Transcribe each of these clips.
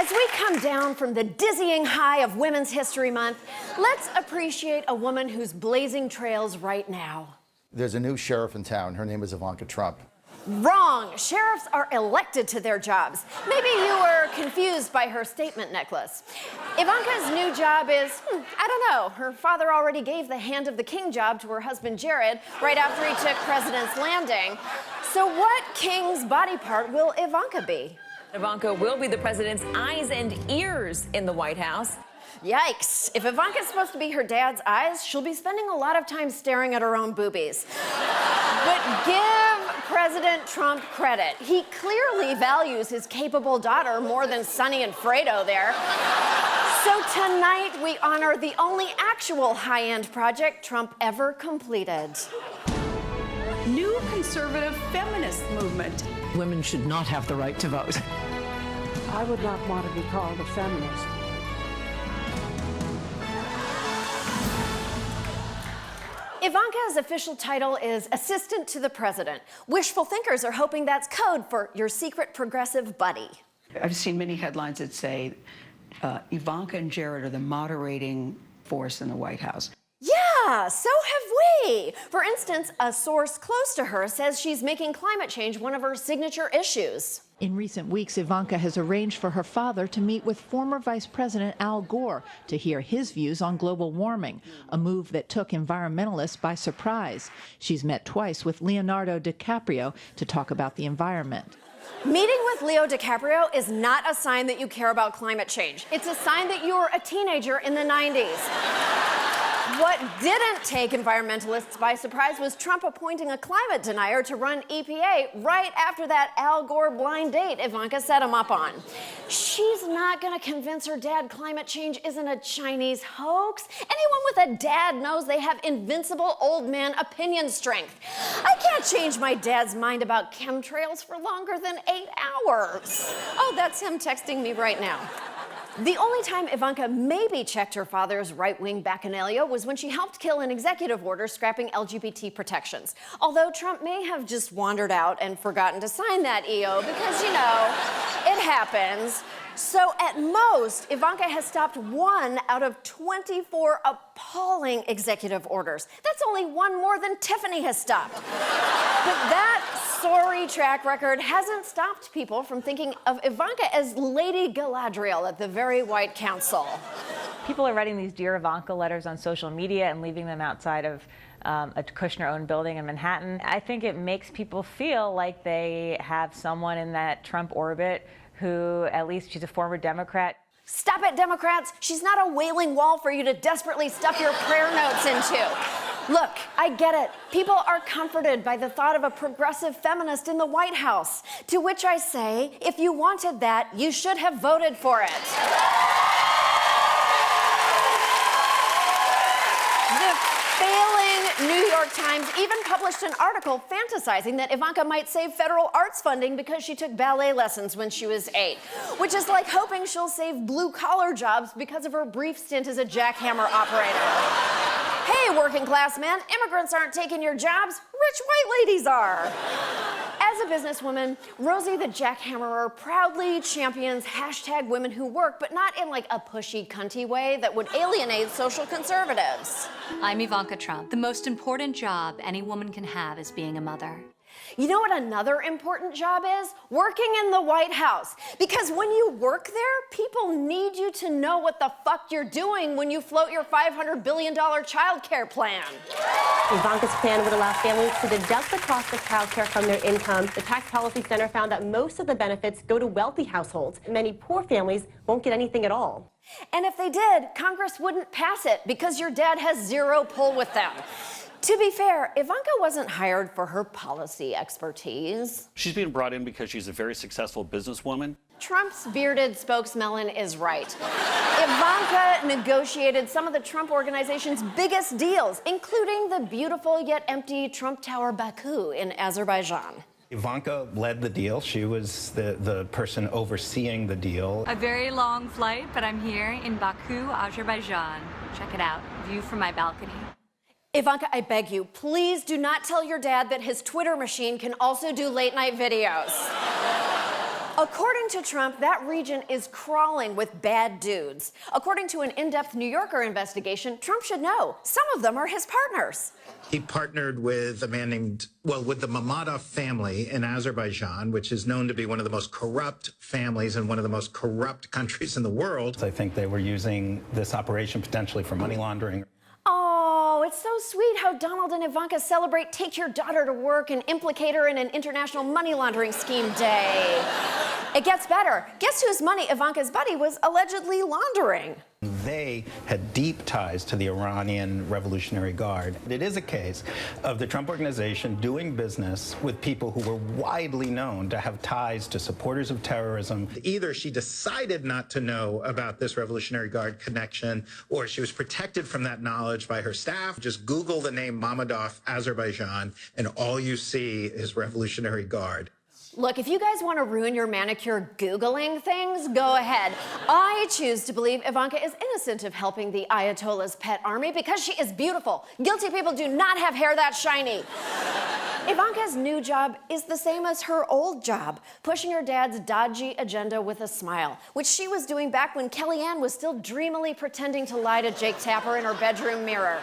As we come down from the dizzying high of Women's History Month, let's appreciate a woman who's blazing trails right now. There's a new sheriff in town. Her name is Ivanka Trump. Wrong. Sheriffs are elected to their jobs. Maybe you were confused by her statement necklace. Ivanka's new job is, I don't know. Her father already gave the Hand of the King job to her husband Jared right after he took President's Landing. So what king's body part will Ivanka be? Ivanka will be the president's eyes and ears in the White House. Yikes. If Ivanka's supposed to be her dad's eyes, she'll be spending a lot of time staring at her own boobies. But give President Trump credit. He clearly values his capable daughter more than Sonny and Fredo there. So tonight we honor the only actual high-end project Trump ever completed. New conservative feminist movement. Women should not have the right to vote. I would not want to be called a feminist. Ivanka's official title is Assistant to the President. Wishful thinkers are hoping that's code for your secret progressive buddy. I've seen many headlines that say Ivanka and Jared are the moderating force in the White House. Yeah, so have we. For instance, a source close to her says she's making climate change one of her signature issues. In recent weeks, Ivanka has arranged for her father to meet with former Vice President Al Gore to hear his views on global warming, a move that took environmentalists by surprise. She's met twice with Leonardo DiCaprio to talk about the environment. Meeting with Leo DiCaprio is not a sign that you care about climate change. It's a sign that you were a teenager in the 90s. What didn't take environmentalists by surprise was Trump appointing a climate denier to run EPA right after that Al Gore blind date Ivanka set him up on. She's not going to convince her dad climate change isn't a Chinese hoax. Anyone with a dad knows they have invincible old man opinion strength. I can't change my dad's mind about chemtrails for longer than 8 hours. Oh, that's him texting me right now. The only time Ivanka maybe checked her father's right-wing bacchanalia was when she helped kill an executive order scrapping LGBT protections. Although Trump may have just wandered out and forgotten to sign that EO because, you know, it happens. So at most, Ivanka has stopped 1 out of 24 appalling executive orders. That's only 1 more than Tiffany has stopped. But that sorry track record hasn't stopped people from thinking of Ivanka as Lady Galadriel at the very White Council. People are writing these Dear Ivanka letters on social media and leaving them outside of a Kushner-owned building in Manhattan. I think it makes people feel like they have someone in that Trump orbit who, at least she's a former Democrat. Stop it, Democrats. She's not a wailing wall for you to desperately stuff your prayer notes into. Look, I get it. People are comforted by the thought of a progressive feminist in the White House. To which I say, if you wanted that, you should have voted for it. New York Times even published an article fantasizing that Ivanka might save federal arts funding because she took ballet lessons when she was 8, which is like hoping she'll save blue-collar jobs because of her brief stint as a jackhammer operator. Hey, working class men, immigrants aren't taking your jobs, rich white ladies are. As a businesswoman, Rosie the Jackhammerer proudly champions #women who work, but not in like a pushy, cunty way that would alienate social conservatives. I'm Ivanka Trump. The most important job any woman can have is being a mother. You know what another important job is? Working in the White House. Because when you work there, people need you to know what the fuck you're doing when you float your $500 billion child care plan. Ivanka's plan would allow families to deduct the cost of child care from their income. The Tax Policy Center found that most of the benefits go to wealthy households. Many poor families won't get anything at all. And if they did, Congress wouldn't pass it because your dad has zero pull with them. To be fair, Ivanka wasn't hired for her policy expertise. She's being brought in because she's a very successful businesswoman. Trump's bearded spokesmelon is right. Ivanka negotiated some of the Trump organization's biggest deals, including the beautiful yet empty Trump Tower Baku in Azerbaijan. Ivanka led the deal. She was the person overseeing the deal. A very long flight, but I'm here in Baku, Azerbaijan. Check it out. View from my balcony. Ivanka, I beg you, please do not tell your dad that his Twitter machine can also do late-night videos. According to Trump, that region is crawling with bad dudes. According to an in-depth New Yorker investigation, Trump should know some of them are his partners. He partnered with a man named, with the Mammadov family in Azerbaijan, which is known to be one of the most corrupt families and one of the most corrupt countries in the world. I think they were using this operation potentially for money laundering. Oh, it's so sweet how Donald and Ivanka celebrate Take Your Daughter to Work and implicate her in an international money laundering scheme day. It gets better. Guess whose money Ivanka's buddy was allegedly laundering? They had deep ties to the Iranian Revolutionary Guard. It is a case of the Trump Organization doing business with people who were widely known to have ties to supporters of terrorism. Either she decided not to know about this Revolutionary Guard connection, or she was protected from that knowledge by her staff. Just Google the name Mammadov, Azerbaijan, and all you see is Revolutionary Guard. Look, if you guys want to ruin your manicure Googling things, go ahead. I choose to believe Ivanka is innocent of helping the Ayatollah's pet army because she is beautiful. Guilty people do not have hair that shiny. Ivanka's new job is the same as her old job, pushing her dad's dodgy agenda with a smile, which she was doing back when Kellyanne was still dreamily pretending to lie to Jake Tapper in her bedroom mirror.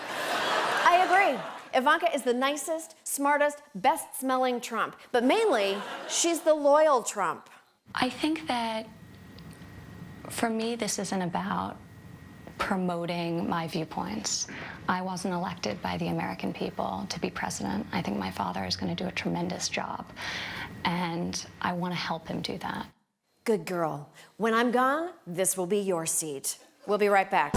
I agree. Ivanka is the nicest, smartest, best-smelling Trump. But mainly, she's the loyal Trump. I think that, for me, this isn't about promoting my viewpoints. I wasn't elected by the American people to be president. I think my father is going to do a tremendous job, and I want to help him do that. Good girl. When I'm gone, this will be your seat. We'll be right back.